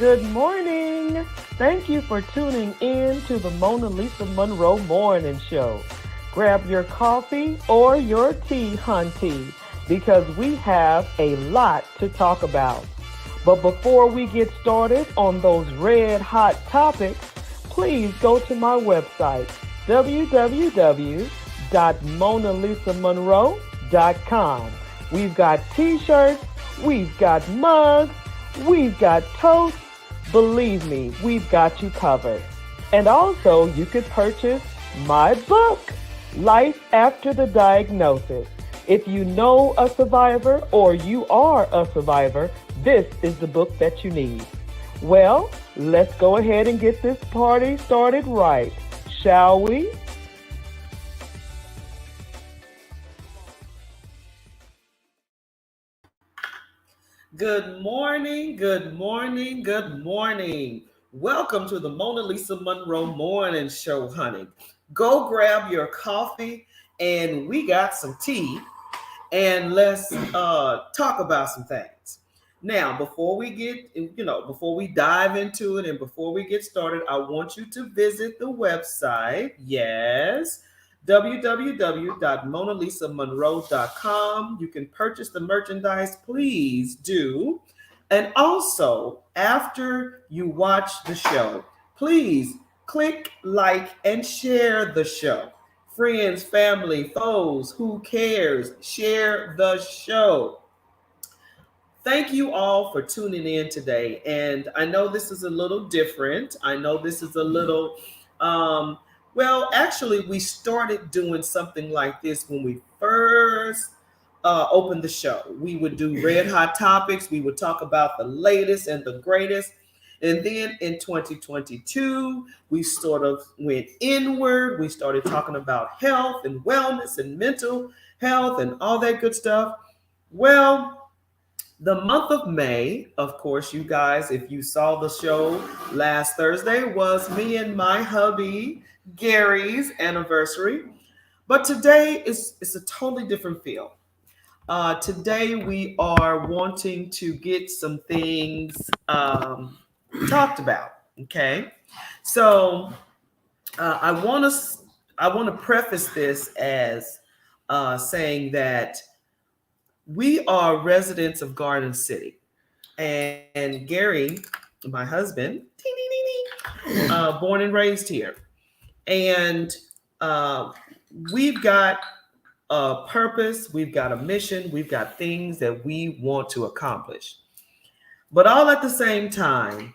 Good morning. Thank you for tuning in to the Mona Lisa Monroe Morning Show. Grab your coffee or your tea, hunty, because we have a lot to talk about. But before we get started on those red hot topics, please go to my website, www.monalisamonroe.com. We've got t-shirts, we've got mugs, we've got toast. Believe me, we've got you covered. And also, you could purchase my book, Life After the Diagnosis. If you know a survivor or you are a survivor, this is the book that you need. Well, let's go ahead and get this party started right, shall we? Good morning, good morning, good morning. Welcome to the Mona Lisa Monroe Morning Show, honey. Go grab your coffee and we got some tea and let's talk about some things. Now, before we dive into it and before we get started, I want you to visit the website. Yes, www.monalisamonroe.com. You can purchase the merchandise, please do. And also, after you watch the show, please click, like, and share the show. Friends, family, foes, who cares? Share the show. Thank you all for tuning in today. And I know this is a little different. I know this is a little, actually, we started doing something like this when we first opened the show. We would do red hot topics. We would talk about the latest and the greatest. And then in 2022, we sort of went inward. We started talking about health and wellness and mental health and all that good stuff. Well, the month of May, of course, you guys, if you saw the show last Thursday, was me and my hubby Gary's anniversary. But today is a totally different feel. Today we are wanting to get some things talked about. Okay, so I want to preface this as saying that we are residents of Garden City, and Gary, my husband, born and raised here, and we've got a purpose, we've got a mission, we've got things that we want to accomplish. But all at the same time,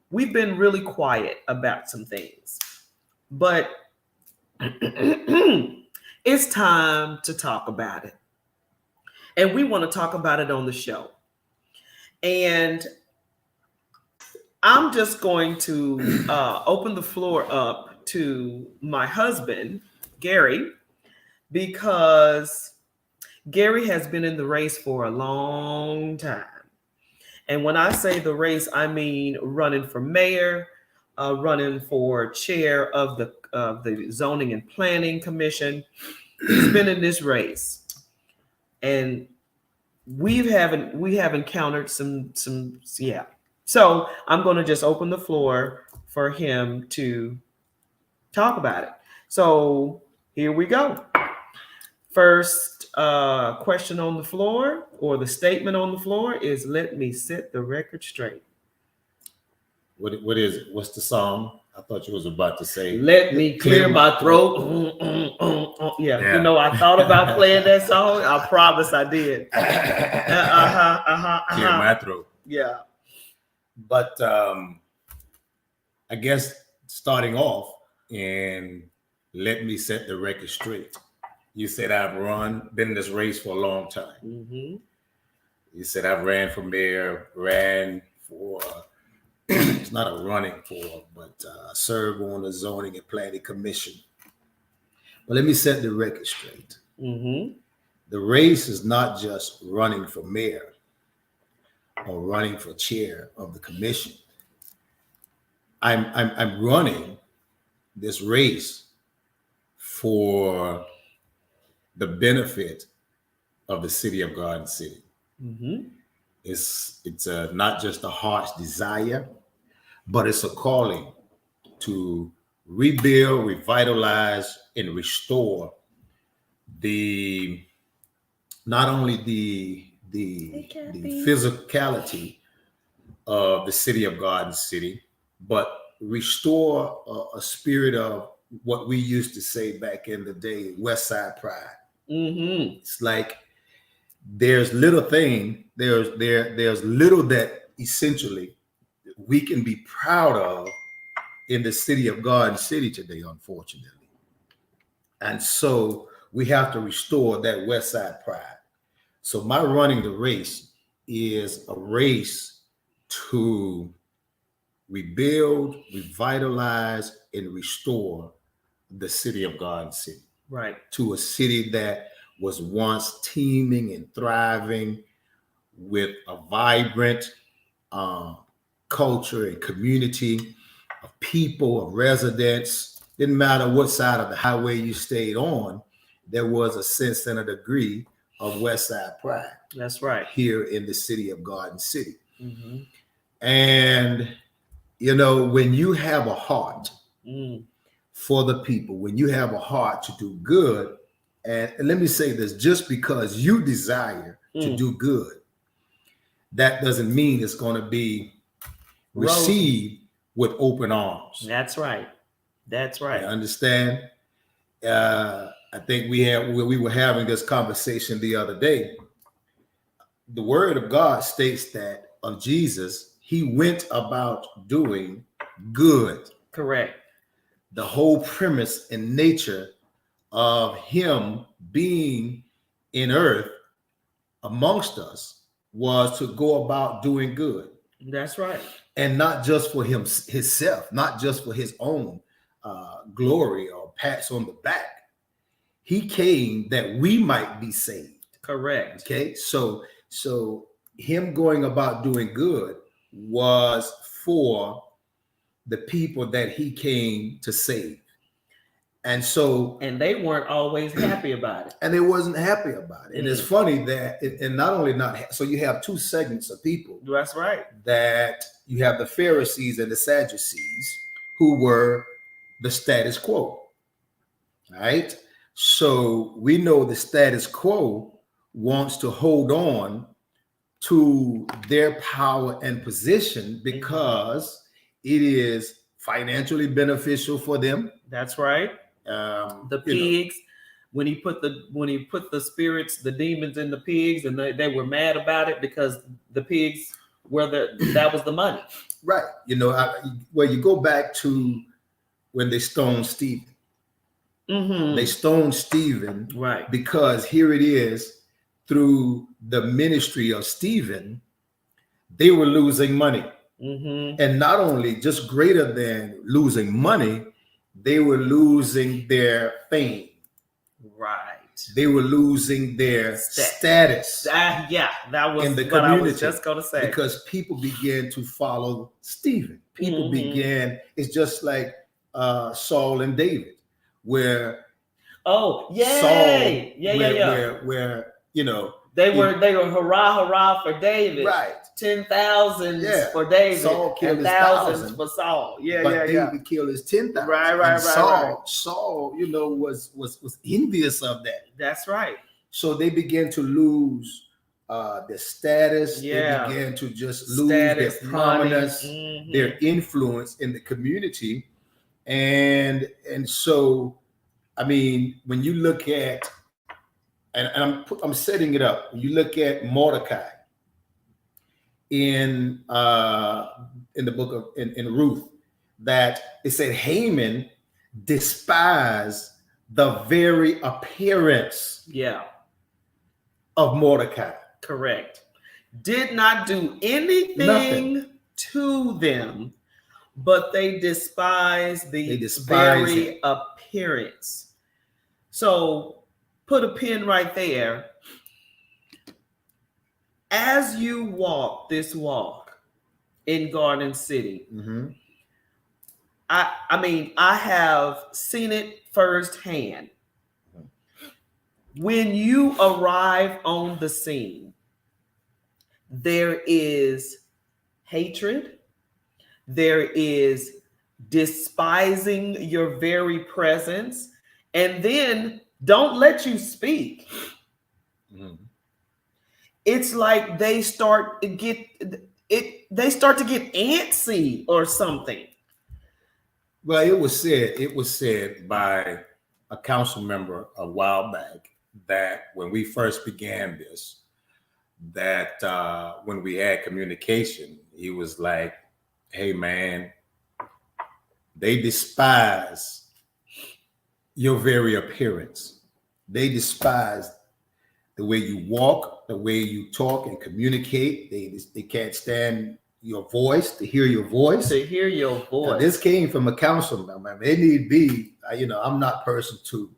we've been really quiet about some things. But it's time to talk about it. And we want to talk about it on the show. And I'm just going to open the floor up to my husband, Gary, because Gary has been in the race for a long time. And when I say the race, I mean running for mayor, running for chair of the Zoning and Planning Commission. He's been in this race. And we have encountered some. So I'm going to just open the floor for him to talk about it. So here we go. First question on the floor, or the statement on the floor, is let me set the record straight. What is it? What's the song? I thought you was about to say, let me clear my throat. Yeah, you know, I thought about playing that song. I promise I did. Clear my throat. Yeah. But I guess starting off, and let me set the record straight. You said I've been in this race for a long time. Mm-hmm. You said I've ran for mayor, ran for, it's not a running for, but serve on the Zoning and Planning Commission. But let me set the record straight. Mm-hmm. The race is not just running for mayor or running for chair of the commission. I'm running this race for the benefit of the city of Garden City. Mm-hmm. It's not just a heart's desire, but it's a calling to rebuild, revitalize, and restore the not only the physicality of the city of Garden City, but restore a spirit of what we used to say back in the day, West Side pride. It's like there's little that essentially we can be proud of in the city of Garden City today, unfortunately. And so we have to restore that West Side pride. So my running the race is a race to rebuild, revitalize, and restore the city of Garden City. Right. To a city that was once teeming and thriving with a vibrant culture and community of people, of residents. Didn't matter what side of the highway you stayed on, there was a sense and a degree of West Side pride. That's right. Here in the city of Garden City. Mm-hmm. And, you know, when you have a heart for the people, when you have a heart to do good, and let me say this, just because you desire to do good, that doesn't mean it's going to be received with open arms. That's right. That's right. You understand? I think we were having this conversation the other day. The word of God states that of Jesus, he went about doing good. Correct. The whole premise and nature of him being in earth amongst us was to go about doing good. That's right. And not just for himself, not just for his own glory or pats on the back. He came that we might be saved. Correct. Okay, so him going about doing good was for the people that he came to save. And they weren't always happy about it. And they wasn't happy about it. And it's funny that and not only so you have two segments of people. That's right. That you have the Pharisees and the Sadducees who were the status quo. Right? So we know the status quo wants to hold on to their power and position because it is financially beneficial for them. That's right. The pigs, when he put the spirits, the demons in the pigs, and they were mad about it because the pigs that was the money. Right. You go back to when they stoned Stephen. Mm-hmm. They stoned Stephen, right? Because here it is, through the ministry of Stephen, they were losing money. Mm-hmm. And not only just greater than losing money, they were losing their fame. Right. They were losing their status. That was in the what community. I was just going to say. Because people began to follow Stephen. People began, it's just like Saul and David, where Saul, where they were hurrah for David, right? 10,000 for David, Saul killed and his thousands for Saul. David killed his 10,000. Right. Saul, was envious of that. That's right. So they began to lose their status. Yeah. They began to just lose their prominence, their influence in the community, and so. I mean, when you look at, and I'm setting it up. When you look at Mordecai in the book of in Ruth, that it said Haman despised the very appearance, of Mordecai. Correct. Did not do anything to them, but they despised the very appearance. So put a pin right there. As you walk this walk in Garden City, I have seen it firsthand. When you arrive on the scene, there is hatred, there is despising your very presence, and then don't let you speak. Mhm. It's like they start to get antsy or something. Well, it was said by a council member a while back that when we first began this, that when we had communication, he was like, "Hey, man, they despise your very appearance. They despise the way you walk, the way you talk and communicate. They can't stand your voice, to hear your voice. To hear your Now, voice. this came from a council member. I mean, it need be, I'm not person to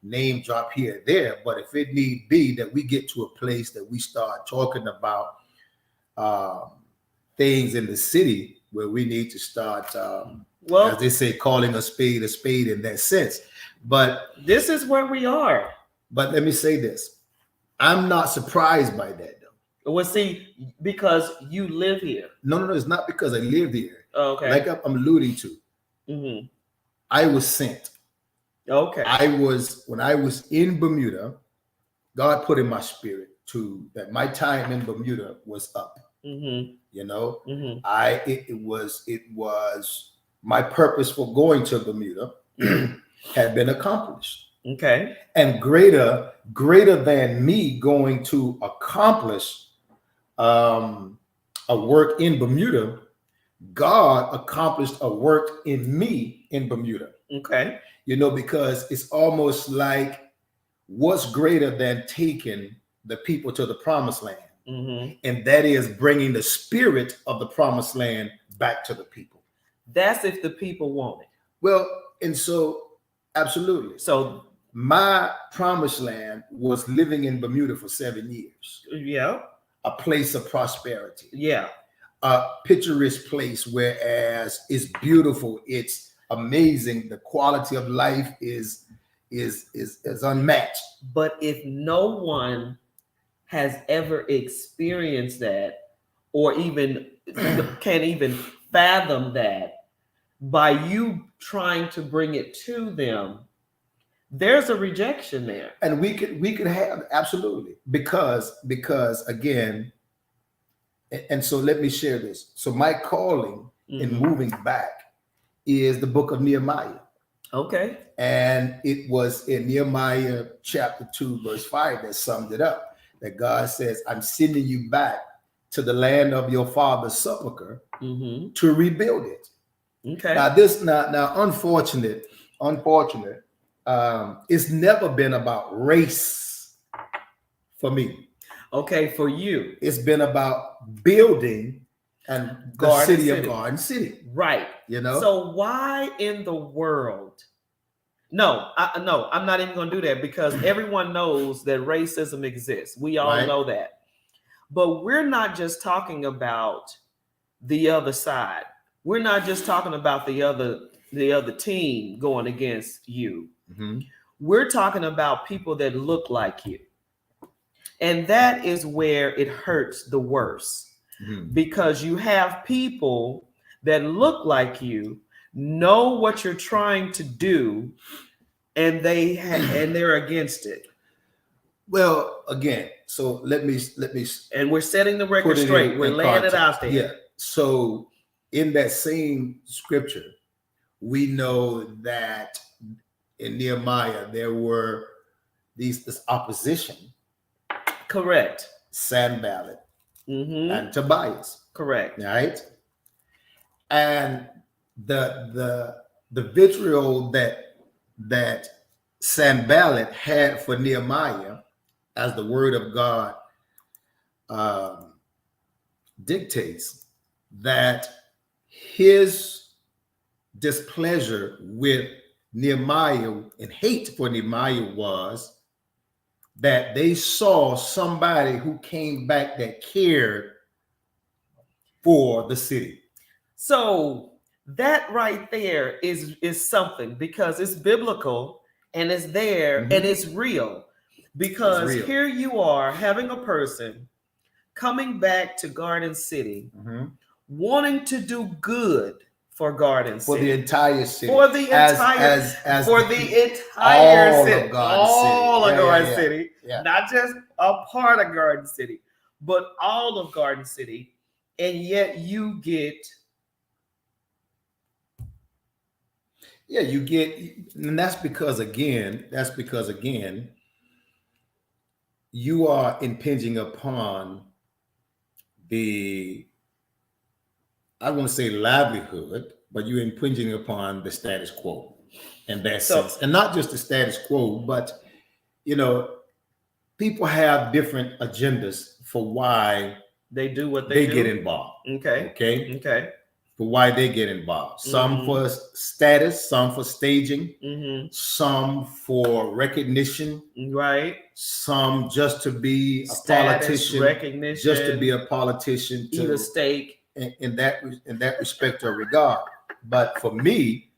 name drop here and there, but if it need be that we get to a place that we start talking about things in the city where we need to start, Well, as they say, calling a spade in that sense. But this is where we are. But let me say this. I'm not surprised by that, though. Well, see, because you live here. No. It's not because I live here. Okay. Like I'm alluding to. Mm-hmm. I was sent. Okay. When I was in Bermuda, God put in my spirit that my time in Bermuda was up. Mm-hmm. Mm-hmm. It was my purpose for going to Bermuda had been accomplished. Okay. And greater than me going to accomplish a work in Bermuda, God accomplished a work in me in Bermuda. Okay. Because it's almost like what's greater than taking the people to the promised land? Mm-hmm. And that is bringing the spirit of the promised land back to the people. That's if the people want it. Well, and so absolutely. So my promised land was living in Bermuda for 7 years. Yeah. A place of prosperity. Yeah. A picturesque place, whereas it's beautiful, it's amazing. The quality of life is unmatched. But if no one has ever experienced that, or even can't even fathom that, by you trying to bring it to them, there's a rejection there. And we could have absolutely because again, and so let me share this. So my calling in moving back is the book of Nehemiah. Okay. And it was in Nehemiah chapter 2, verse 5 that summed it up. That God says, I'm sending you back to the land of your father's sepulcher to rebuild it. Okay. Now unfortunate, it's never been about race for me. Okay, for you. It's been about building and the city of Garden City. Right. So why in the world? No, I'm not even going to do that, because everyone knows that racism exists. We all know that. But we're not just talking about the other side. We're not just talking about the other team going against you. Mm-hmm. We're talking about people that look like you. And that is where it hurts the worst, because you have people that look like you, know what you're trying to do, and they're against it. Well, again, so let me, and we're setting the record straight. We're laying it out there. Yeah. So in that same scripture, we know that in Nehemiah there were this opposition. Correct. Sanballat and Tobias. Correct. Right. And the vitriol that Sanballat had for Nehemiah, as the word of God dictates, that his displeasure with Nehemiah and hate for Nehemiah was that they saw somebody who came back that cared for the city. So that right there is something, because it's biblical and it's there and it's real. Because here you are having a person coming back to Garden City, Mm-hmm. wanting to do good for Garden For City. the entire city. For the entire, as for the entire all city, of Garden all City. of Garden City, Yeah. not just a part of Garden City, but all of Garden City, and yet you get Yeah, you get, and that's because again, you are impinging upon the, I won't say livelihood, but you're impinging upon the status quo in that So- sense. And not just the status quo, but you know, people have different agendas for why they do what they do. get involved. Okay. Okay. For why they get involved. Some for status, some for staging, some for recognition, right? Some just to be a Status, politician, recognition, just to be a politician, eat a steak. In that respect or regard. But for me,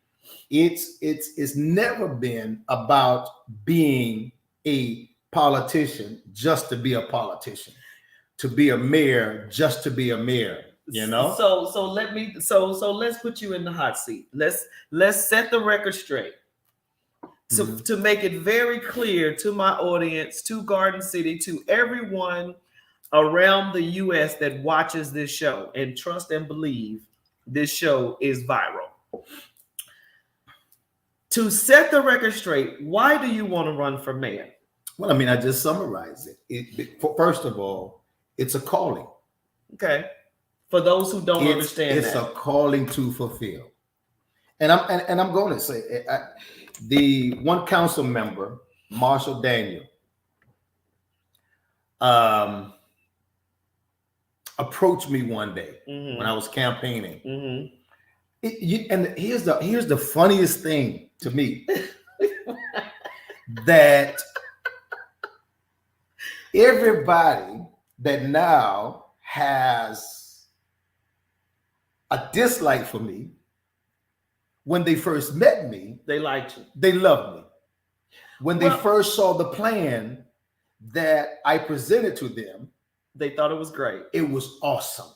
it's never been about being a politician just to be a politician, to be a mayor just to be a mayor. You know. So let's put you in the hot seat. Let's set the record straight. To make it very clear to my audience, to Garden City, to everyone around the U.S. that watches this show, and trust and believe this show is viral. To set the record straight, why do you want to run for mayor? Well, I mean, I just summarized it. First of all, it's a calling. Okay. For those who don't understand, it's a calling to fulfill. And I'm going to say, the one council member, Marshall Daniel, approached me one day when I was campaigning. And here's the funniest thing to me, that everybody that now has a dislike for me, when they first met me, they liked you. They loved me. When they first saw the plan that I presented to them, they thought it was great. It was awesome.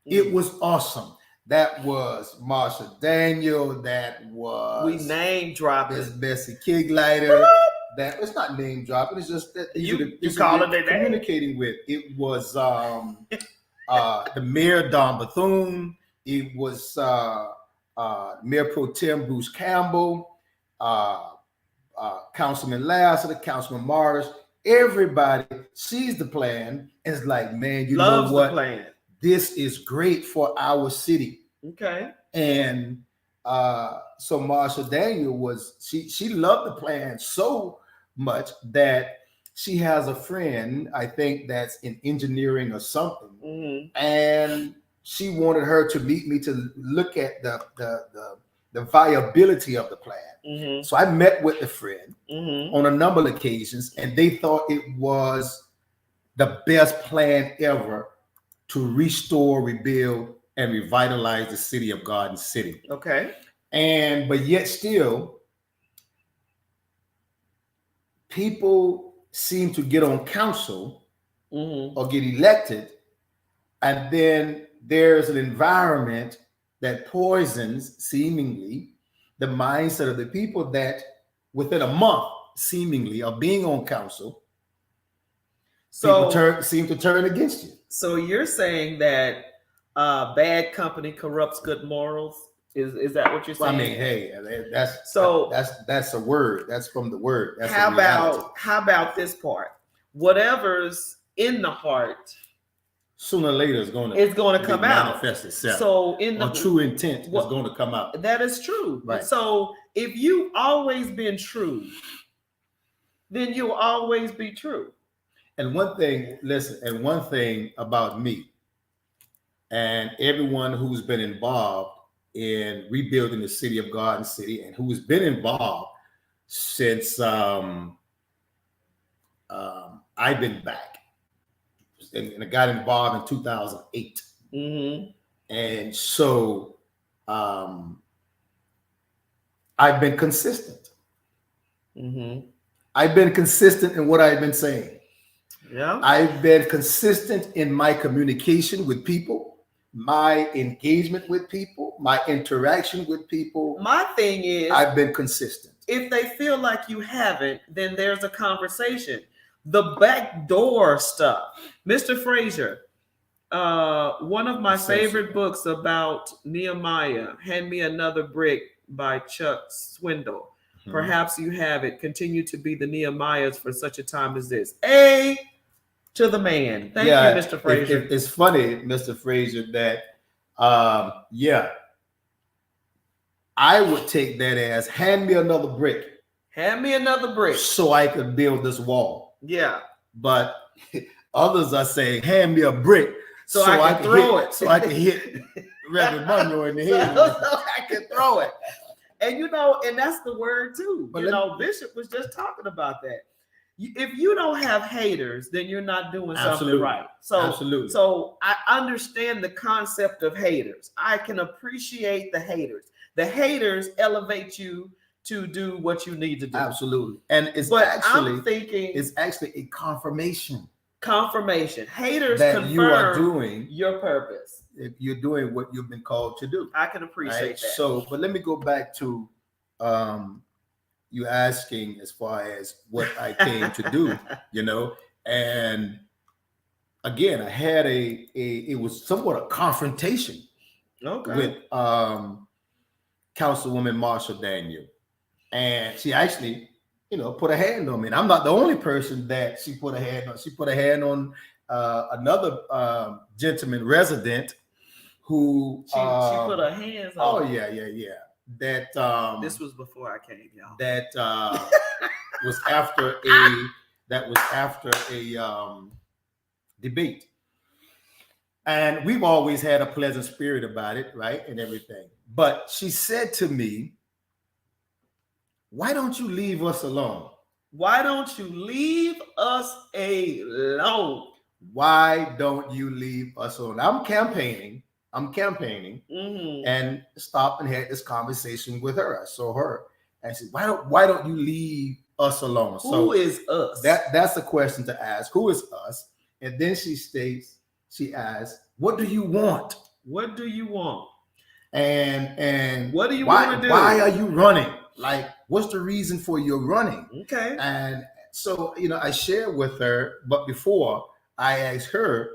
It was awesome. That was Marsha Daniel. That was, we name dropping. There's Bessie Kigleiter. That it's not name dropping. It's just that you call it their communicating name. With. It was the Mayor Don Bethune. It was Mayor Pro Tem Bruce Campbell, Councilman Lassiter, Councilman Morris. Everybody sees the plan and is like, man, you loves know what? The plan. This is great for our city. Okay. And so Marsha Daniel she loved the plan so much that she has a friend, I think that's in engineering or something, and she wanted her to meet me to look at the viability of the plan. So I met with the friend on a number of occasions, and they thought it was the best plan ever to restore, rebuild, and revitalize the city of Garden City. Okay. But yet still, people seem to get on council or get elected, and then there's an environment that poisons, seemingly, the mindset of the people that within a month, seemingly, of being on council, people seem to turn against you. So you're saying that bad company corrupts good morals? Is that what you're saying? Well, I mean, hey, that's a word. That's from the word. That's how about this part? Whatever's in the heart, sooner or later it's going to come out, manifest itself. So in the true intent is going to come out. That is true. Right. So if you always been true, then you'll always be true. And one thing about me and everyone who's been involved in rebuilding the city of Garden City and who's been involved since I've been back, and I got involved in 2008. And so I've been consistent. I've been consistent in what I've been saying. Yeah. I've been consistent in my communication with people, my engagement with people, my interaction with people. My thing is, I've been consistent. If they feel like you haven't, then there's a conversation. The back door stuff. Mr. Frazier, one of my favorite books about Nehemiah, Hand Me Another Brick by Chuck Swindoll. Perhaps you have it. Continue to be the Nehemiahs for such a time as this. A to the man. Thank you, Mr. Frazier. It's funny, Mr. Frazier, that I would take that as hand me another brick. Hand me another brick. So I could build this wall. Yeah. But others are saying, hand me a brick so I can throw it. So I can hit Reverend Monroe in the head. So I can throw it. And and that's the word too. But Bishop was just talking about that. If you don't have haters, then you're not doing something right. Absolutely. So I understand the concept of haters. I can appreciate the haters. The haters elevate you to do what you need to do. Absolutely. And it's actually a confirmation. Confirmation. Haters that confirm you are doing your purpose. If you're doing what you've been called to do. I can appreciate that. So, but let me go back to you asking as far as what I came to do, and again, I had it was somewhat a confrontation with Councilwoman Marsha Daniel, and she actually, put a hand on me. And I'm not the only person that she put a hand on. She put a hand on another gentleman resident who she put her hands on. Oh yeah. That this was before I came, y'all. That was after a debate. And we've always had a pleasant spirit about it, right? And everything. But she said to me, why don't you leave us alone? Why don't you leave us alone? Why don't you leave us alone? I'm campaigning, and stopped and had this conversation with her. I saw her and said, why don't you leave us alone? Who is us? That's a question to ask. Who is us? And then she asks, what do you want? What do you want? And what do you want to do? Why are you running? Like, what's the reason for your running? Okay. And so, I shared with her, but before I asked her,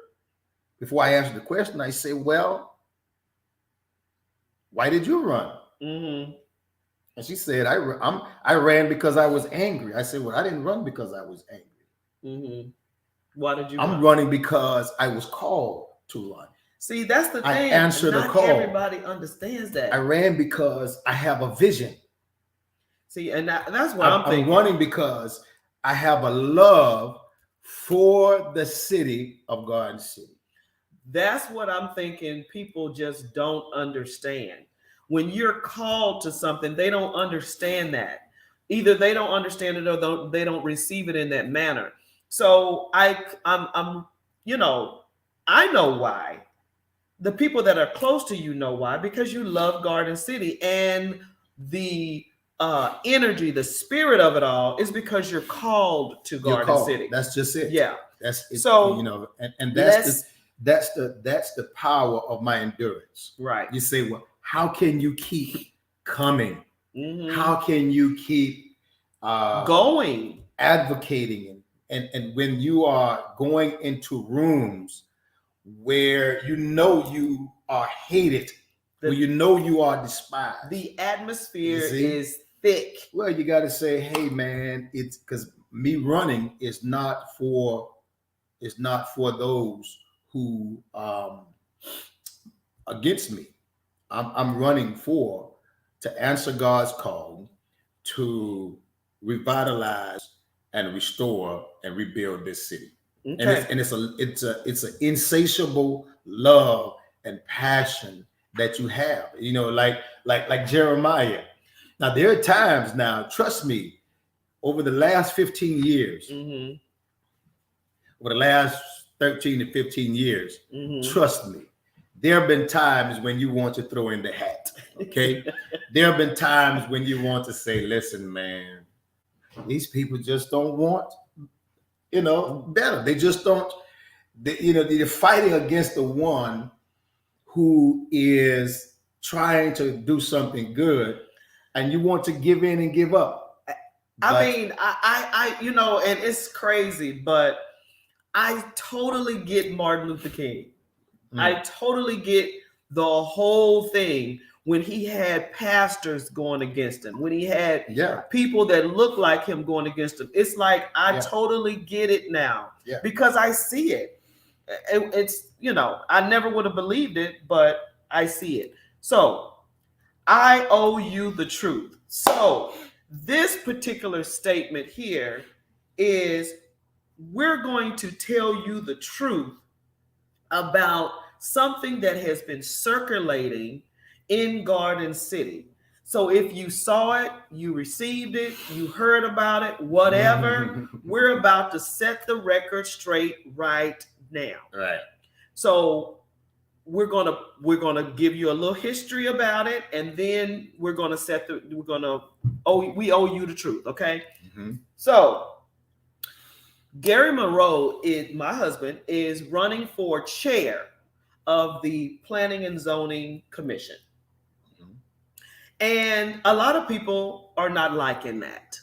before I answered the question, I say, well, why did you run? And she said, I ran because I was angry. I said, well, I didn't run because I was angry. Why did you run? I'm running because I was called to run. See, that's the thing. I answered the call. Everybody understands that. I ran because I have a vision. See, and that's what I'm thinking. I'm running because I have a love for the city of Garden City. That's what I'm thinking. People just don't understand. When you're called to something, they don't understand that. Either they don't understand it or they don't receive it in that manner. So I'm I know why. The people that are close to you know why, because you love Garden City, and the energy, the spirit of it all is because you're called to Garden City. That's just it. Yeah. That's it. So and that's the power of my endurance. Right. You say, well, how can you keep coming? How can you keep going, advocating, and when you are going into rooms where you are hated, where you are despised, the atmosphere is thick. Well, you got to say, hey man, it's because me running is not for those who against me. I'm running to answer God's call to revitalize and restore and rebuild this city. Okay. And it's an insatiable love and passion that you have, like Jeremiah. Now there are times now, trust me, over the last 15 years, over the last 13 to 15 years, trust me, there have been times when you want to throw in the hat. Okay. There have been times when you want to say, listen, man, these people just don't want better. They just don't. They're fighting against the one who is trying to do something good, and you want to give in and give up. I mean, and it's crazy, but I totally get Martin Luther King. I totally get the whole thing when he had pastors going against him, when he had people that look like him going against him. It's like I totally get it now because I see it. It's, I never would have believed it, but I see it. So I owe you the truth. So this particular statement here is, we're going to tell you the truth about something that has been circulating in Garden City. So if you saw it, you received it, you heard about it, whatever, we're about to set the record straight right now. Right. So we're gonna give you a little history about it, and then we owe you the truth, okay? So Gary Monroe, my husband, is running for chair of the Planning and Zoning Commission. And a lot of people are not liking that.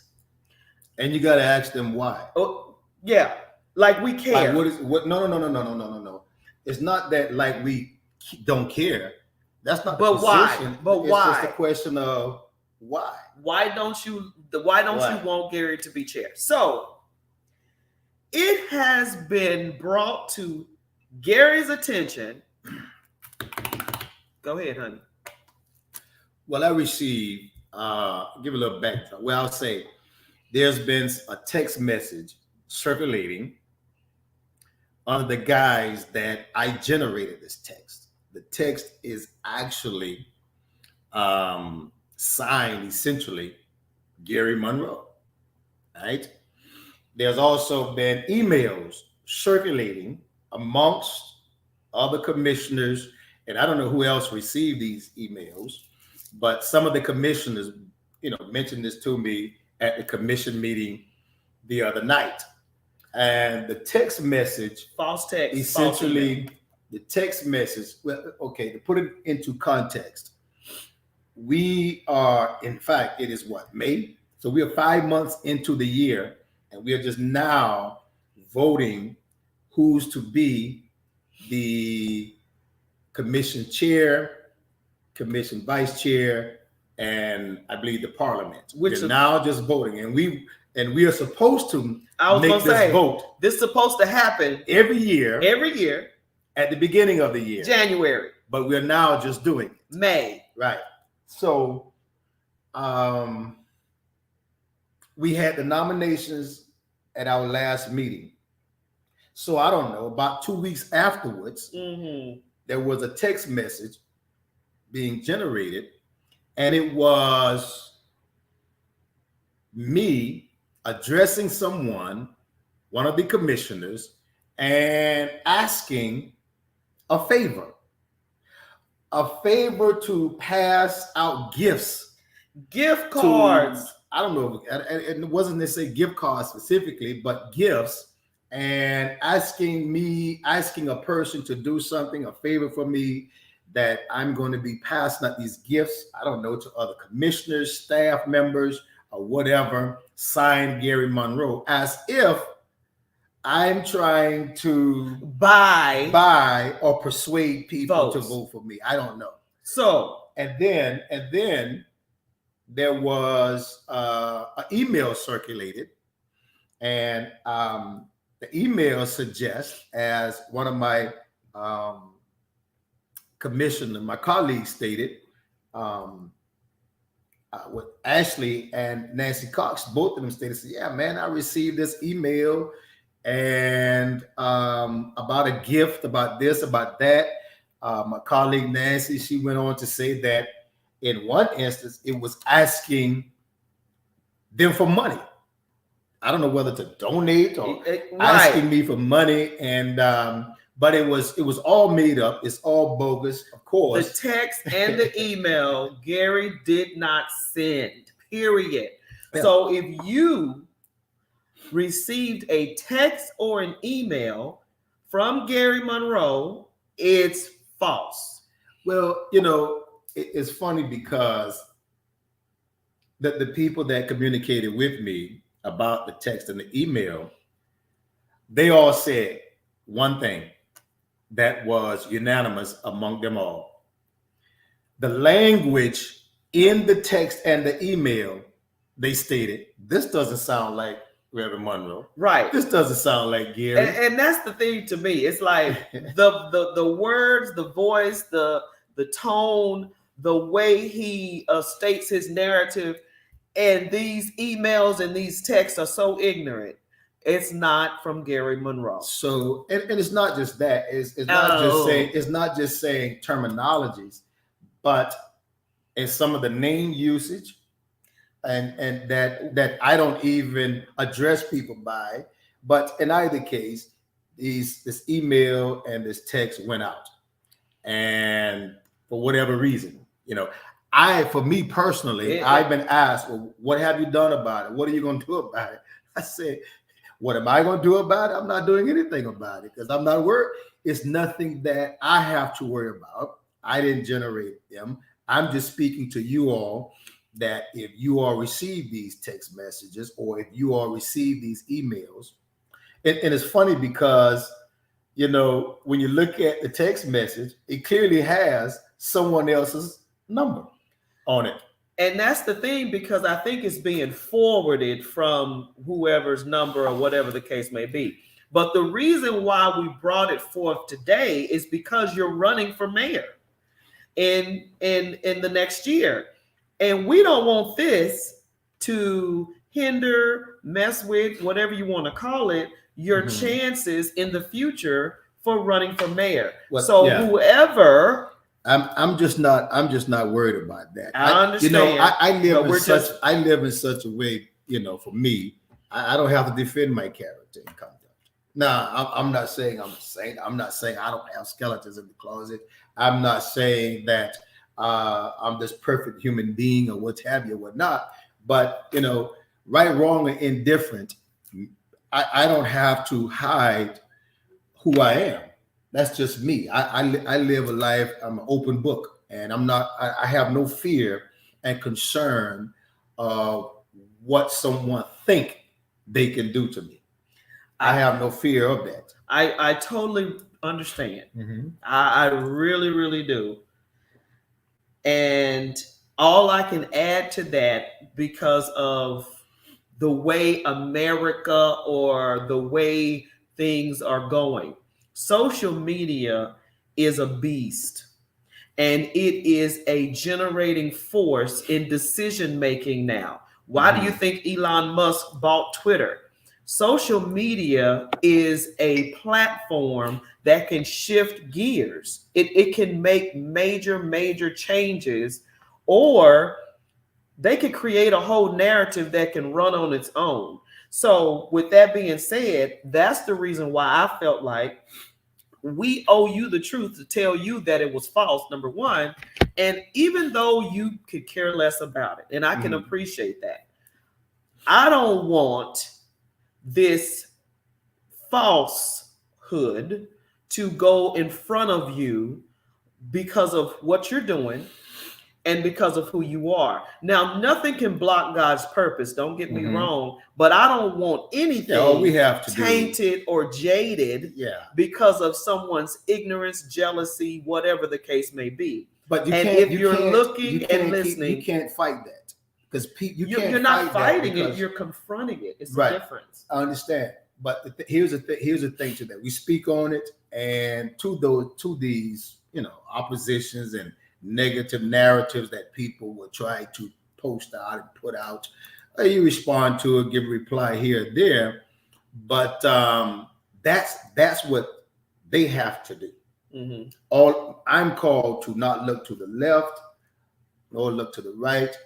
And you got to ask them why. Oh, yeah. Like we care. Like no. It's not that like we don't care. That's not the position. Why? But it's why? It's just a question of why. Why don't you want Gary to be chair? So it has been brought to Gary's attention. Go ahead, honey. Well, I received, give a little background. Well, I'll say there's been a text message circulating under the guise that I generated this text. The text is actually signed essentially Gary Monroe, right? There's also been emails circulating amongst other commissioners, and I don't know who else received these emails, but some of the commissioners, mentioned this to me at the commission meeting the other night. And the text message, false text, essentially, the text message, well, okay, to put it into context, we are, in fact, it is what, May? So we are 5 months into the year, and we are just now voting who's to be the commission chair, commission vice chair, and I believe the parliament. We're now just voting, and we are supposed to make this vote. This is supposed to happen every year at the beginning of the year, January. But we're now just doing it May. Right. So we had the nominations at our last meeting. So I don't know, about 2 weeks afterwards, there was a text message being generated, and it was me addressing one of the commissioners, and asking a favor to pass out gift cards. I don't know, it wasn't necessarily gift cards specifically, but gifts, and asking a person to do something, a favor for me, that I'm going to be passing out these gifts, I don't know, to other commissioners, staff members, or whatever, signed Gary Monroe, as if I'm trying to buy or persuade people to vote for me. I don't know. So, and then there was an email circulated, and the email suggests, as one of my commissioner, my colleagues stated, with Ashley and Nancy Cox, both of them stated, yeah, man, I received this email and about a gift, about this, about that. My colleague Nancy, she went on to say that in one instance, it was asking them for money. I don't know whether to donate or asking me for money, and but it was all made up. It's all bogus, of course. The text and the email, Gary did not send, period. Yeah. So if you received a text or an email from Gary Monroe, it's false. Well, it's funny because the people that communicated with me about the text and the email, they all said one thing that was unanimous among them all. The language in the text and the email, they stated, this doesn't sound like Reverend Monroe. Right. This doesn't sound like Gary. And that's the thing to me. It's like the words, the voice, the tone, the way he states his narrative, and these emails and these texts are so ignorant. It's not from Gary Monroe. So, and it's not just that. It's not just saying terminologies, but in some of the name usage, and that I don't even address people by. But in either case, this email and this text went out, and for whatever reason, for me personally, I've been asked, well, what have you done about it? What are you going to do about it? I said, what am I going to do about it? I'm not doing anything about it because I'm not worried. It's nothing that I have to worry about. I didn't generate them. I'm just speaking to you all that if you all receive these text messages or if you all receive these emails, and it's funny because, when you look at the text message, it clearly has someone else's number on it. And that's the thing, because I think it's being forwarded from whoever's number or whatever the case may be. But the reason why we brought it forth today is because you're running for mayor in the next year. And we don't want this to hinder, mess with, whatever you want to call it, your chances in the future for running for mayor. Whoever... I'm just not worried about that. I understand. I live in such a way, for me, I don't have to defend my character and conduct. Now, I'm not saying I'm a saint. I'm not saying I don't have skeletons in the closet. I'm not saying that I'm this perfect human being or what have you, or whatnot. But, right, wrong, or indifferent, I don't have to hide who I am. That's just me. I live a life. I'm an open book, and I have no fear and concern of what someone think they can do to me. I have no fear of that. I totally understand. I really, really do. And all I can add to that, because of the way America or the way things are going, social media is a beast, and it is a generating force in decision making now. Why do you think Elon Musk bought Twitter? Social media is a platform that can shift gears. It can make major changes, or they could create a whole narrative that can run on its own. So with that being said, that's the reason why I felt like we owe you the truth to tell you that it was false, number one. And even though you could care less about it, and I can appreciate that, I don't want this falsehood to go in front of you because of what you're doing and because of who you are. Now, nothing can block God's purpose. Don't get me wrong, but I don't want anything tainted or jaded because of someone's ignorance, jealousy, whatever the case may be. But if you're looking and listening, you can't fight that, because you're not fighting it. You're confronting it. It's a difference. I understand, but here's the thing to that. We speak on it, and to these oppositions and negative narratives that people will try to post out and put out. You respond to it, give a reply here or there, but that's what they have to do. I'm called to not look to the left nor look to the right,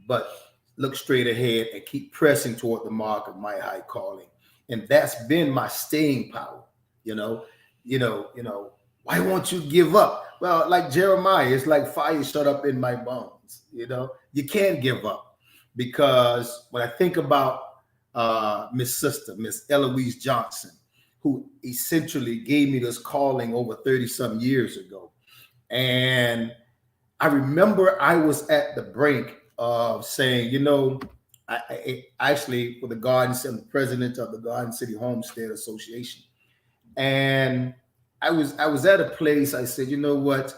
but look straight ahead and keep pressing toward the mark of my high calling. And that's been my staying power. Why won't you give up? Well, like Jeremiah, it's like fire shut up in my bones. You can't give up, because when I think about Miss Sister, Miss Eloise Johnson, who essentially gave me this calling over 30-some years ago. And I remember I was at the brink of saying, I actually, for the Garden City, I'm the president of the Garden City Homestead Association. And I was at a place, I said, you know what,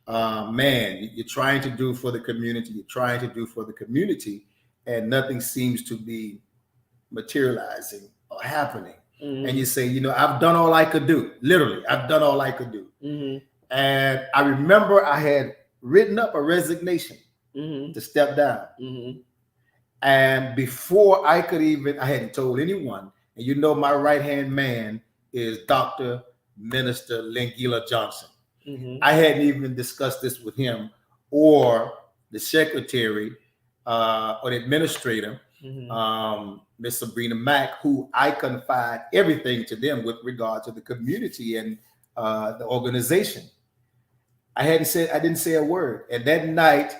man, you're trying to do for the community, and nothing seems to be materializing or happening. Mm-hmm. And you say, I've done all I could do. Literally, I've done all I could do. Mm-hmm. And I remember I had written up a resignation to step down. Mm-hmm. And before I hadn't told anyone. And my right-hand man is Dr. Minister Lingila Johnson. Mm-hmm. I hadn't even discussed this with him or the secretary or the administrator, Miss Sabrina Mack, who I confide everything to them with regard to the community and the organization. I didn't say a word. And that night,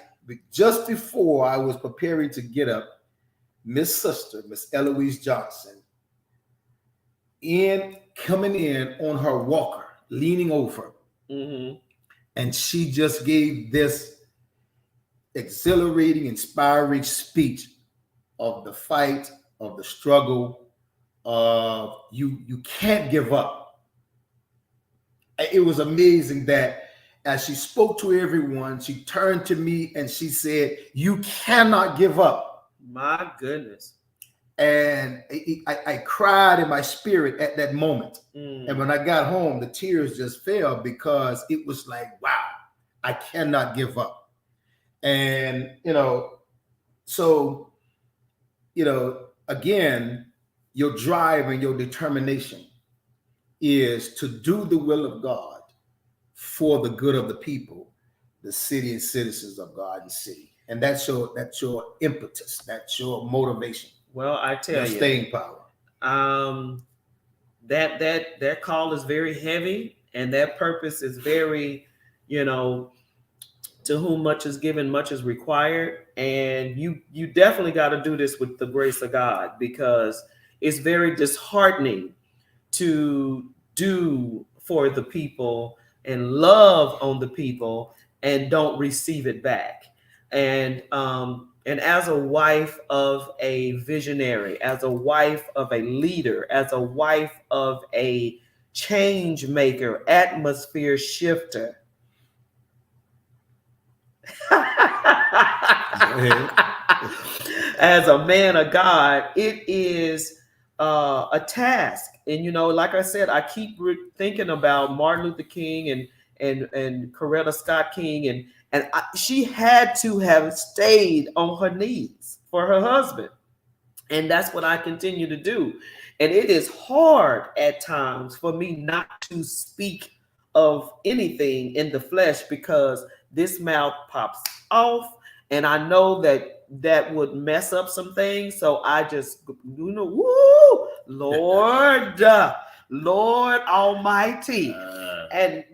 just before I was preparing to get up, Miss Eloise Johnson, coming in on her walker, leaning over. Mm-hmm. And she just gave this exhilarating, inspiring speech of the fight, of the struggle, of you can't give up. It was amazing that as she spoke to everyone, she turned to me and she said, "You cannot give up." My goodness. And I cried in my spirit at that moment. And when I got home, the tears just fell because it was like, wow, I cannot give up. And, so, again, your drive and your determination is to do the will of God for the good of the people, the city and citizens of Garden City. And that's your impetus. That's your motivation. Well, I tell you, staying power. That call is very heavy, and that purpose is very, to whom much is given, much is required. And you definitely got to do this with the grace of God, because it's very disheartening to do for the people and love on the people and don't receive it back. And as a wife of a visionary, as a wife of a leader, as a wife of a change maker, atmosphere shifter, as a man of God, it is a task. And like I said, I keep thinking about Martin Luther King and Coretta Scott King, and she had to have stayed on her knees for her husband. And that's what I continue to do. And it is hard at times for me not to speak of anything in the flesh, because this mouth pops off, and I know that would mess up some things. So I just, woo, Lord, Lord Almighty.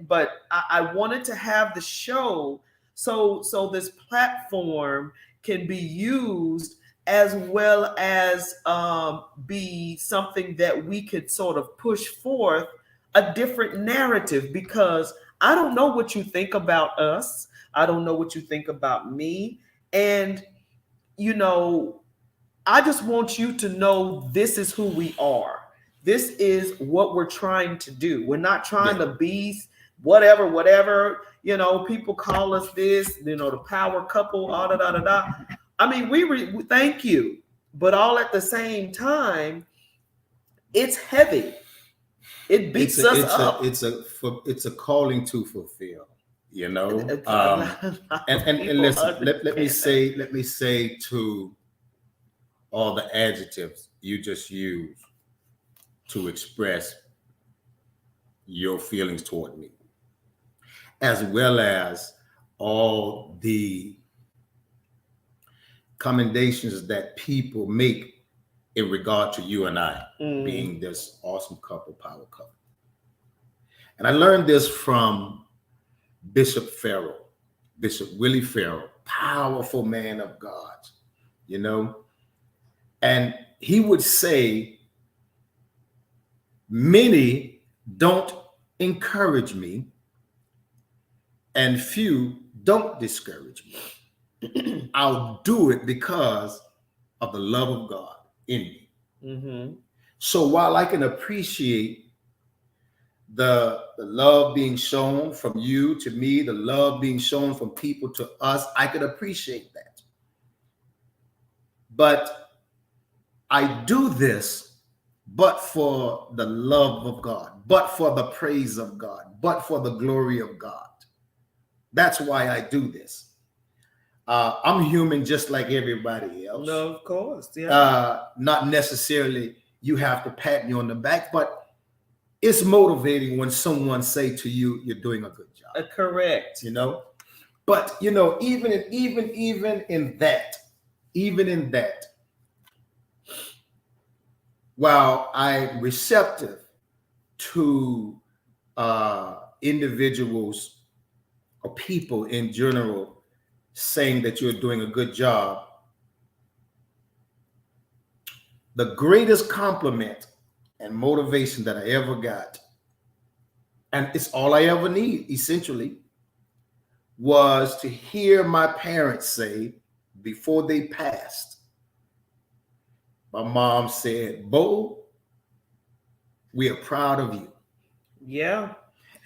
But I wanted to have the show so this platform can be used, as well as be something that we could sort of push forth a different narrative, because I don't know what you think about us. I don't know what you think about me. And, I just want you to know this is who we are. This is what we're trying to do. We're not trying to be whatever, people call us this, the power couple, I mean, we thank you, but all at the same time, it's heavy. It beats us up. It's a calling to fulfill, and listen, let me say to all the adjectives you just used to express your feelings toward me, as well as all the commendations that people make in regard to you and I being this awesome couple, power couple. And I learned this from Bishop Willie Farrell, powerful man of God, and he would say, many don't encourage me, and few don't discourage me. I'll do it because of the love of God in me. Mm-hmm. So while I can appreciate the love being shown from you to me, the love being shown from people to us, I could appreciate that. But I do this but for the love of God, but for the praise of God, but for the glory of God. That's why I do this. I'm human just like everybody else. No, of course. Yeah. Not necessarily you have to pat me on the back, but it's motivating when someone say to you, "You're doing a good job." Correct. You know, but you know, even in that, while I'm receptive to individuals or people in general saying that you're doing a good job, the greatest compliment and motivation that I ever got, and it's all I ever need, essentially, was to hear my parents say before they passed. My mom said, "Bo, we are proud of you." Yeah.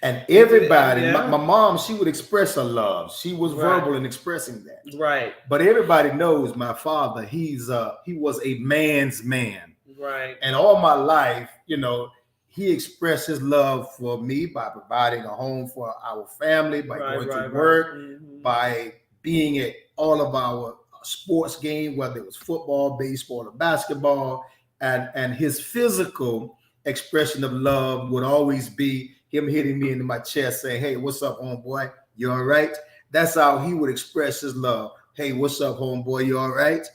And everybody, Yeah. my mom, she would express her love. She was Right. verbal in expressing that. Right. But everybody knows my father, he was a man's man. Right. And all my life, you know, he expressed his love for me by providing a home for our family, by going to work, Mm-hmm. by being at all of our sports games, whether it was football, baseball, or basketball. And his physical expression of love would always be him hitting me into my chest saying, "Hey, what's up, homeboy? You all right?" That's how he would express his love. "Hey, what's up, homeboy? You all right?"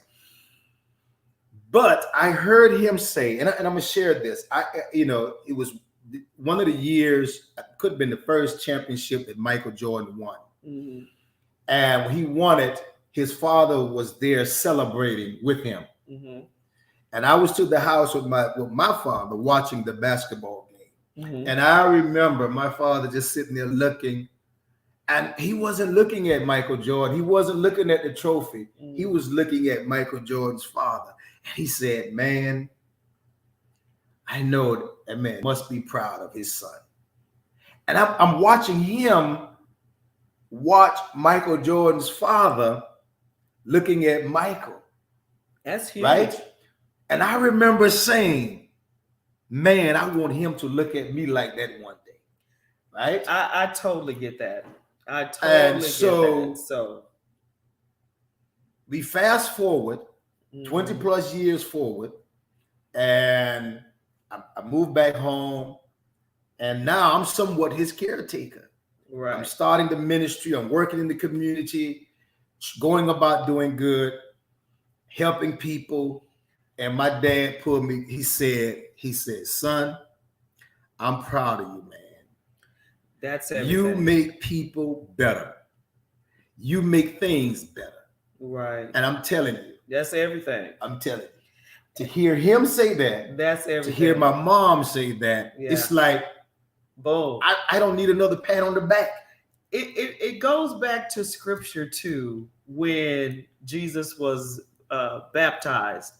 But I heard him say, and I'm going to share this. It was one of the years, could have been the first championship that Michael Jordan won. Mm-hmm. And when he won it, his father was there celebrating with him. Mm-hmm. And I was to the house with my father watching the basketball game. Mm-hmm. And I remember my father just sitting there looking, and he wasn't looking at Michael Jordan. He wasn't looking at the trophy. Mm-hmm. He was looking at Michael Jordan's father. And he said, "Man, I know that man must be proud of his son." And I'm watching him watch Michael Jordan's father looking at Michael. That's huge. Right? And I remember saying, "Man, I want him to look at me like that one day." Right? I totally get that. I totally get that. So we fast forward 20 mm-hmm. plus years forward, and I moved back home, and now I'm somewhat his caretaker. Right. I'm starting the ministry. I'm working in the community, going about doing good, helping people. And my dad pulled me. He said, "Son, I'm proud of you, man. That's everything. You make people better. You make things better." Right. And I'm telling you, that's everything. I'm telling you. To hear him say that, that's everything. To hear my mom say that, yeah. It's like, boom. I don't need another pat on the back. It goes back to scripture too, when Jesus was baptized,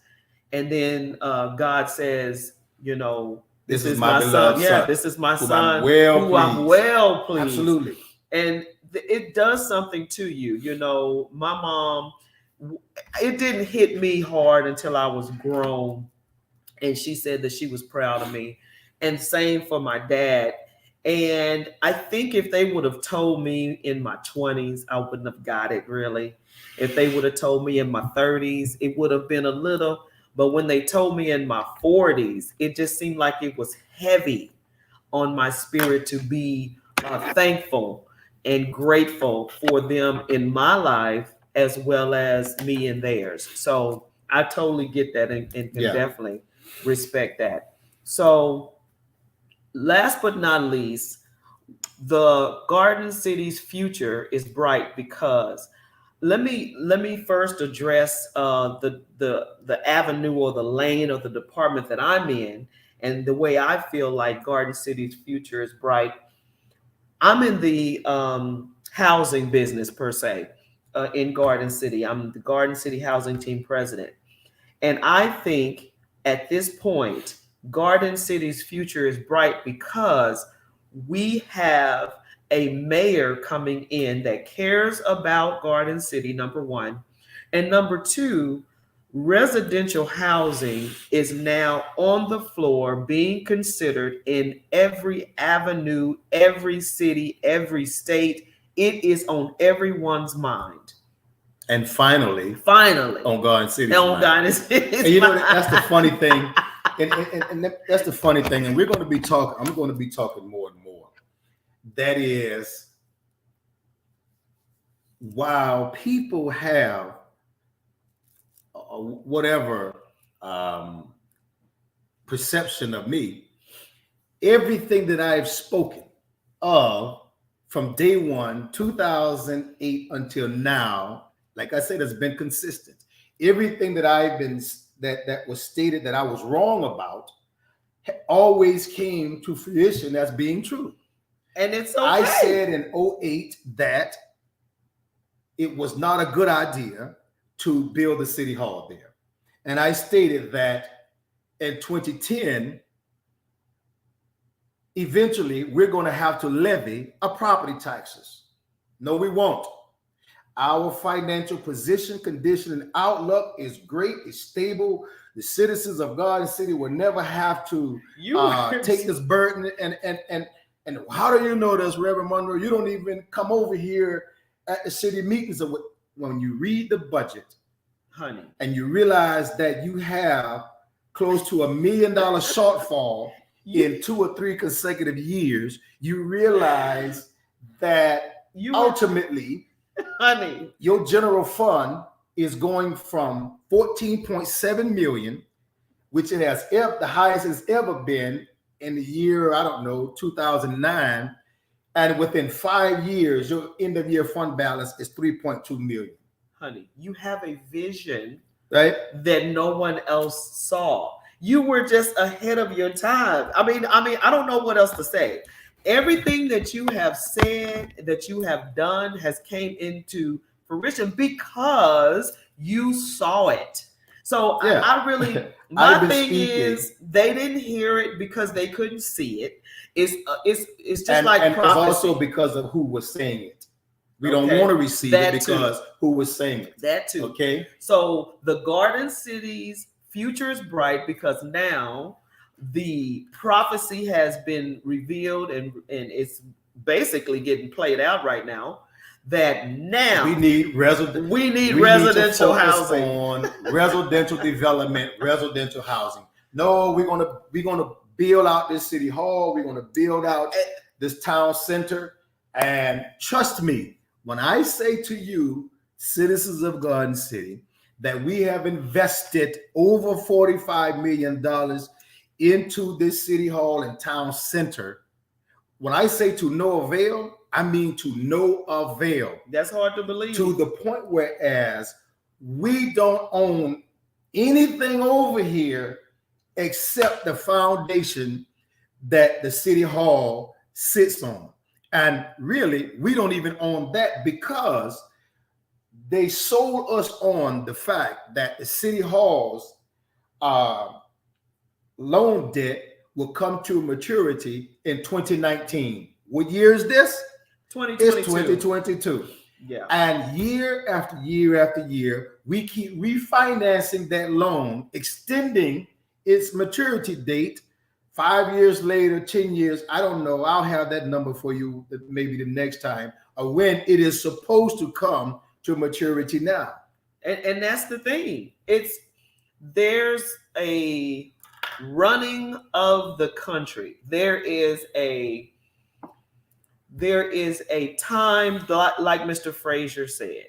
and then God says, you know, this is my son. Yeah, this is my son who I'm well pleased. Absolutely. And it does something to you. You know, my mom, it didn't hit me hard until I was grown, and she said that she was proud of me. And same for my dad. And I think if they would have told me in my 20s, I wouldn't have got it really. If they would have told me in my 30s, it would have been a little. But when they told me in my 40s, it just seemed like it was heavy on my spirit to be thankful and grateful for them in my life as well as me in theirs. So I totally get that and definitely respect that. So last but not least, the Garden City's future is bright because let me first address the avenue or the lane or the department that I'm in, and the way I feel like Garden City's future is bright. I'm in the housing business per se in Garden City. I'm the Garden City Housing Team President. And I think at this point, Garden City's future is bright because we have a mayor coming in that cares about Garden City, number one. And number two, residential housing is now on the floor being considered in every avenue, every city, every state. It is on everyone's mind. And finally, on Garden City. On Garden City. And you know, that's the funny thing. And that's the funny thing. And I'm going to be talking more and more. That is, while people have whatever perception of me, everything that I've spoken of from day one, 2008 until now, like I said, has been consistent. Everything that I've been that was stated that I was wrong about always came to fruition as being true. And it's okay. I said in 2008 that it was not a good idea to build a city hall there. And I stated that in 2010, eventually we're going to have to levy a property taxes. No, we won't. Our financial position, condition, and outlook is great. It's stable. The citizens of Garden City will never have to take this burden. And how do you know this, Reverend Monroe? You don't even come over here at the city meetings. When you read the budget, honey, and you realize that you have close to $1 million shortfall in 2 or 3 consecutive years, you realize that ultimately, honey, your general fund is going from 14.7 million, which it has the highest it's ever been in the year, I don't know, 2009. And within 5 years, your end of year fund balance is 3.2 million. Honey, you have a vision, right, that no one else saw. You were just ahead of your time. I mean, I don't know what else to say. Everything that you have said, that you have done, has came into fruition because you saw it. So yeah. I really, my thing is, they didn't hear it because they couldn't see it. It's just like and prophecy. It's also because of who was saying it. We don't want to receive that it because who was saying it. That too. Okay. So the Garden City's future is bright because now the prophecy has been revealed and it's basically getting played out right now. That now we need residential housing on residential development, residential housing. No, we're gonna build out this city hall. We're gonna build out this town center. And trust me, when I say to you, citizens of Garden City, that we have invested over $45 million into this city hall and town center, when I say to no avail, I mean to no avail. That's hard to believe. To the point whereas we don't own anything over here except the foundation that the city hall sits on. And really, we don't even own that because they sold us on the fact that the city hall's loan debt will come to maturity in 2019. What year is this? 2022. It's 2022. Yeah. And year after year after year, we keep refinancing that loan, extending its maturity date. 5 years later, 10 years, I don't know. I'll have that number for you maybe the next time, or when it is supposed to come to maturity now. And that's the thing. There's a running of the country. There is a time, like Mr. Frazier said,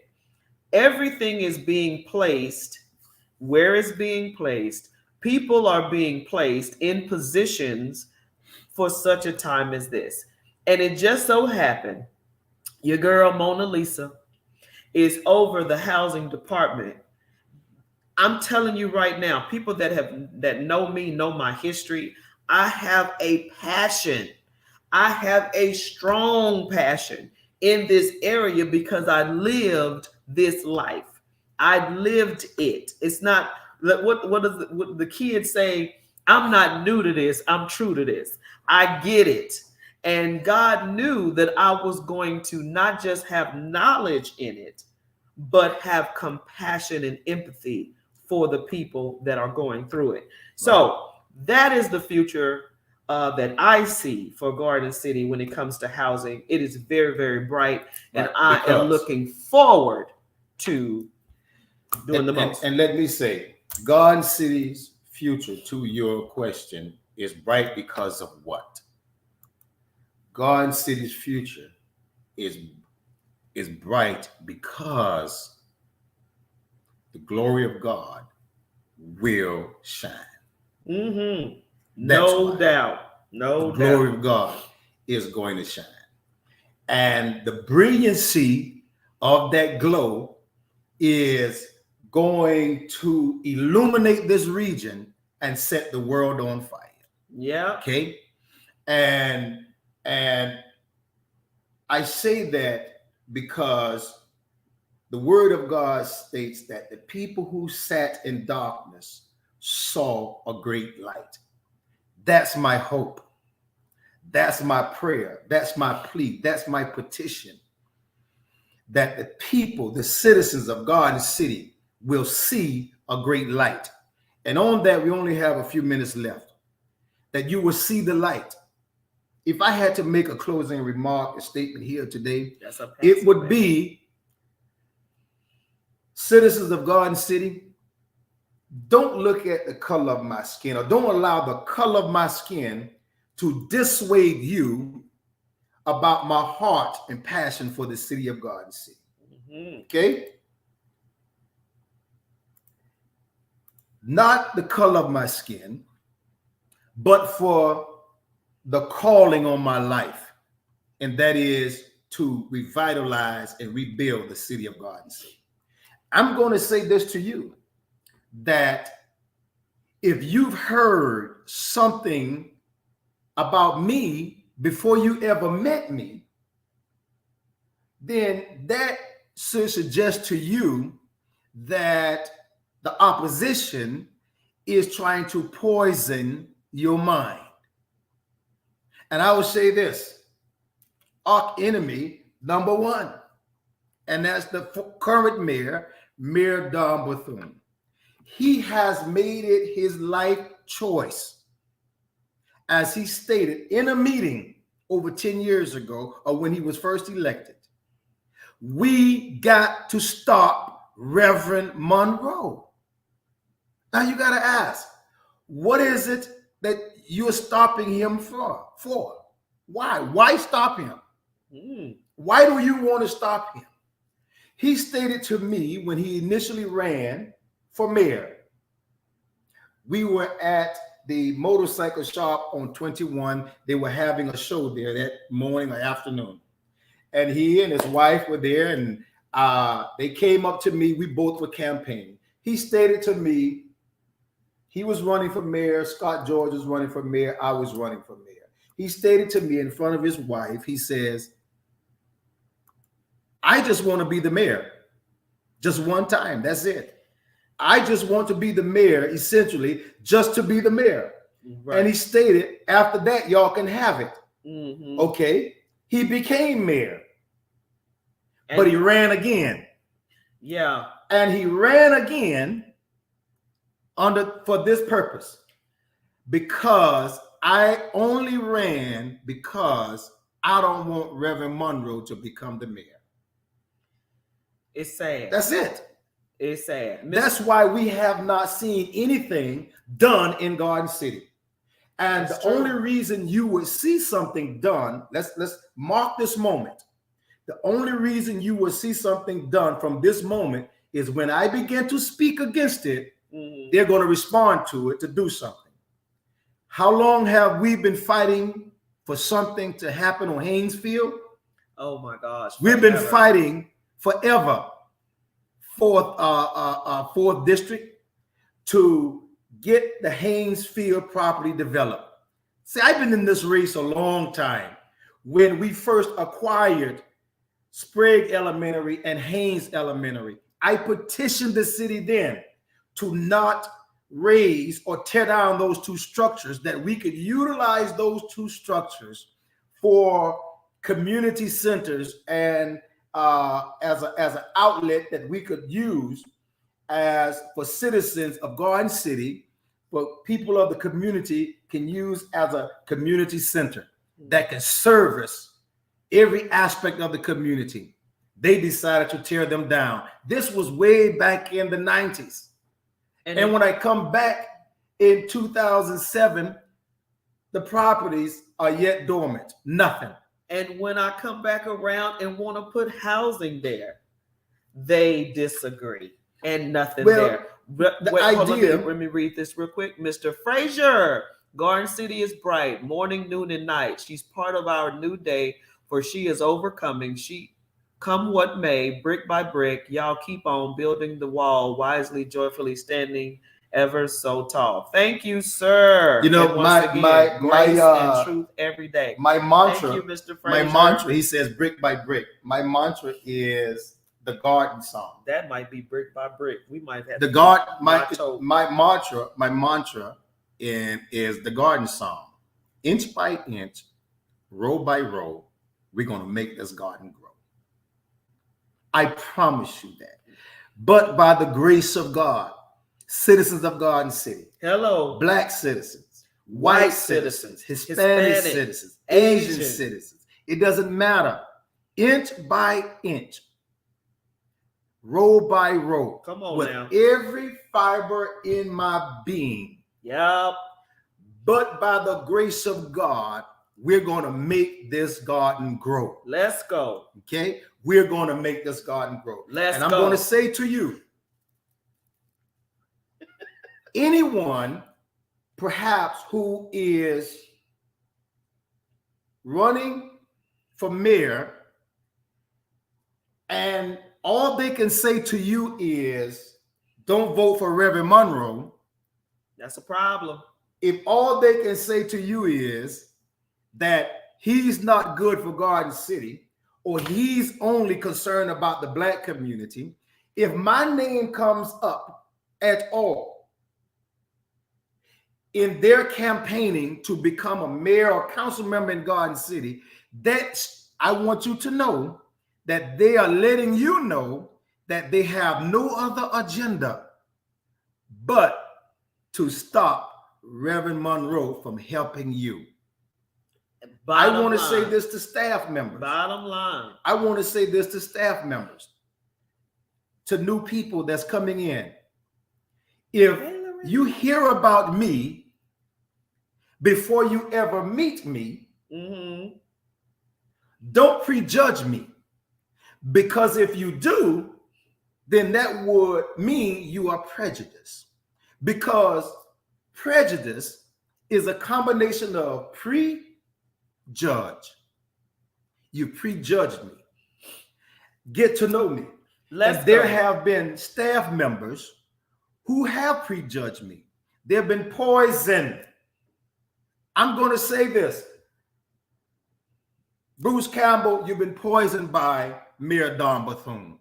everything is being placed where it's being placed. People are being placed in positions for such a time as this. And it just so happened, your girl Mona Lisa is over the housing department. I'm telling you right now, people that know me, know my history. I have a passion. I have a strong passion in this area because I lived this life. I lived it. It's not what the kids say. I'm not new to this. I'm true to this. I get it. And God knew that I was going to not just have knowledge in it, but have compassion and empathy for the people that are going through it. So that is the future that I see for Garden City when it comes to housing. It is very, very bright, and I am looking forward to doing the most. And let me say, Garden City's future, to your question, is bright because of what? Garden City's future is bright because the glory of God will shine. Mm-hmm. No doubt. No doubt. The glory of God is going to shine. And the brilliancy of that glow is going to illuminate this region and set the world on fire. Yeah. Okay. And I say that because the word of God states that the people who sat in darkness saw a great light. That's my hope. That's my prayer. That's my plea. That's my petition. That the people, the citizens of Garden City, will see a great light. And on that, we only have a few minutes left. That you will see the light. If I had to make a closing remark, a statement here today, it would be, citizens of Garden City, don't look at the color of my skin, or don't allow the color of my skin to dissuade you about my heart and passion for the city of Garden City. Mm-hmm. Okay? Not the color of my skin, but for the calling on my life, and that is to revitalize and rebuild the city of Garden City. I'm going to say this to you, that if you've heard something about me before you ever met me, then that should suggest to you that the opposition is trying to poison your mind. And I will say this, arch enemy number one, and that's the current mayor, Mayor Don Bethune. He has made it his life choice, as he stated in a meeting over 10 years ago, or when he was first elected. We got to stop Reverend Monroe. Now you got to ask, what is it that you're stopping him for? Why? Why stop him? Why do you want to stop him? He stated to me when he initially ran for mayor, we were at the motorcycle shop on 21. They were having a show there that morning or afternoon. And he and his wife were there, and they came up to me. We both were campaigning. He stated to me, he was running for mayor. Scott George was running for mayor. I was running for mayor. He stated to me in front of his wife, he says, I just want to be the mayor. Just one time. That's it. I just want to be the mayor, essentially, just to be the mayor. Right. And he stated, after that, y'all can have it. Mm-hmm. Okay. He became mayor. And but he ran again. Yeah. And he ran again for this purpose. Because I only ran because I don't want Reverend Monroe to become the mayor. It's sad. That's it. It's sad. That's why we have not seen anything done in Garden City. And the only reason you would see something done, let's mark this moment. The only reason you will see something done from this moment is when I begin to speak against it, they're going to respond to it to do something. How long have we been fighting for something to happen on Haynesfield? Oh my gosh. We've been fighting forever fourth district to get the Haynes Field property developed. See, I've been in this race a long time. When we first acquired Sprague Elementary and Haynes Elementary, I petitioned the city then to not raise or tear down those two structures, that we could utilize those two structures for community centers and as an outlet that we could use as for citizens of Garden City, but people of the community can use as a community center that can service every aspect of the community. They decided to tear them down. This was way back in the 90s. And when I come back in 2007, the properties are yet dormant. Nothing. And when I come back around and want to put housing there, they disagree. And nothing there. Let me read this real quick. Mr. Frazier, Garden City is bright, morning, noon, and night. She's part of our new day, for she is overcoming. She come what may, brick by brick, y'all keep on building the wall, wisely, joyfully standing ever so tall. Thank you, sir. You know, grace and truth every day. My mantra, thank you, Mr. Frazier. My mantra, he says brick by brick. My mantra is the garden song. That might be brick by brick. We might have the garden. My mantra is the garden song. Inch by inch, row by row, we're gonna make this garden grow. I promise you that. But by the grace of God, citizens of Garden City, hello, black citizens, white citizens, Hispanic citizens, Asian citizens, it doesn't matter. Inch by inch, row by row, come on with now, every fiber in my being. Yep. But by the grace of God, we're going to make this garden grow. Let's go. Okay? We're going to make this garden grow. And I'm going to say to you, anyone perhaps who is running for mayor and all they can say to you is, don't vote for Reverend Monroe. That's a problem. If all they can say to you is that he's not good for Garden City, or he's only concerned about the black community, if my name comes up at all in their campaigning to become a mayor or council member in Garden City, I want you to know that they are letting you know that they have no other agenda but to stop Reverend Monroe from helping you. I want to say this to staff members. Bottom line. I want to say this to staff members, to new people that's coming in. If you hear about me before you ever meet me, don't prejudge me. Because if you do, then that would mean you are prejudiced. Because prejudice is a combination of prejudge. You prejudged me. Get to know me. There have been staff members who have prejudged me. They've been poisoned. I'm going to say this. Bruce Campbell, you've been poisoned by Mayor Don Bethune.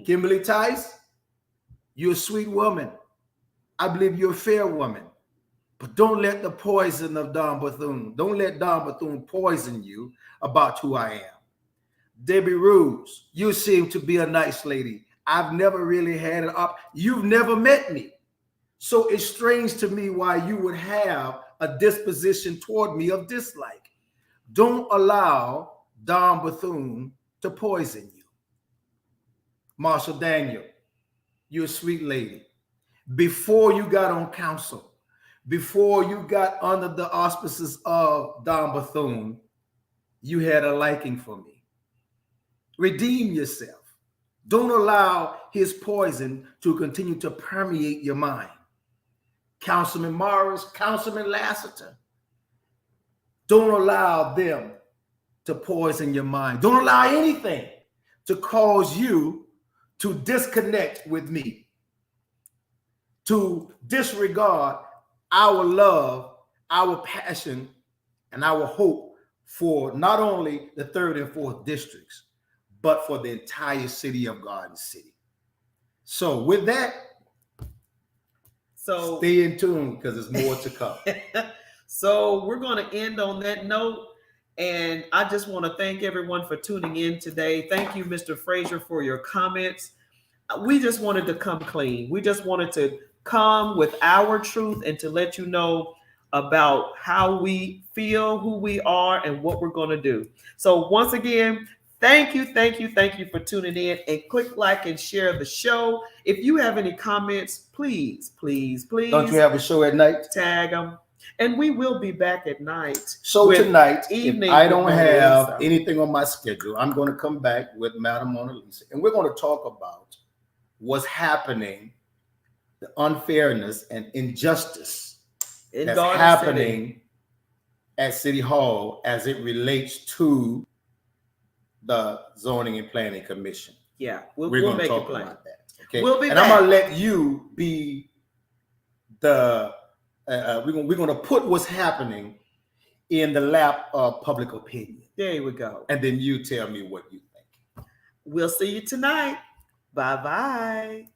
Kimberly Tice, you're a sweet woman. I believe you're a fair woman. But don't let the poison of Don Bethune, don't let Don Bethune poison you about who I am. Debbie Ruse, you seem to be a nice lady. I've never really had it up. You've never met me. So it's strange to me why you would have a disposition toward me of dislike. Don't allow Don Bethune to poison you. Marshall Daniel, you're a sweet lady. Before you got on council, before you got under the auspices of Don Bethune, you had a liking for me. Redeem yourself. Don't allow his poison to continue to permeate your mind. Councilman Morris, Councilman Lassiter, don't allow them to poison your mind. Don't allow anything to cause you to disconnect with me, to disregard our love, our passion, and our hope for not only the 3rd and 4th districts, but for the entire city of Garden City. So with that, so stay in tune because there's more to come. So we're going to end on that note. And I just want to thank everyone for tuning in today. Thank you, Mr. Frazier, for your comments. We just wanted to come clean. We just wanted to come with our truth and to let you know about how we feel, who we are, and what we're going to do. So once again, thank you for tuning in, and click like and share the show. If you have any comments, please Don't you have a show at night? tag them. And we will be back at night. So tonight, if I don't have Monroe'S. anything on my schedule, I'm going to come back with Madam Mona Lisa, and we're going to talk about what's happening, the unfairness and injustice that's happening at City Hall as it relates to the Zoning and Planning Commission. Yeah, we're we'll going to make talk it plain. about that. Okay, We'll be and back. I'm going to let you be the. We're going to put what's happening in the lap of public opinion. There we go. And then you tell me what you think. We'll see you tonight. Bye-bye.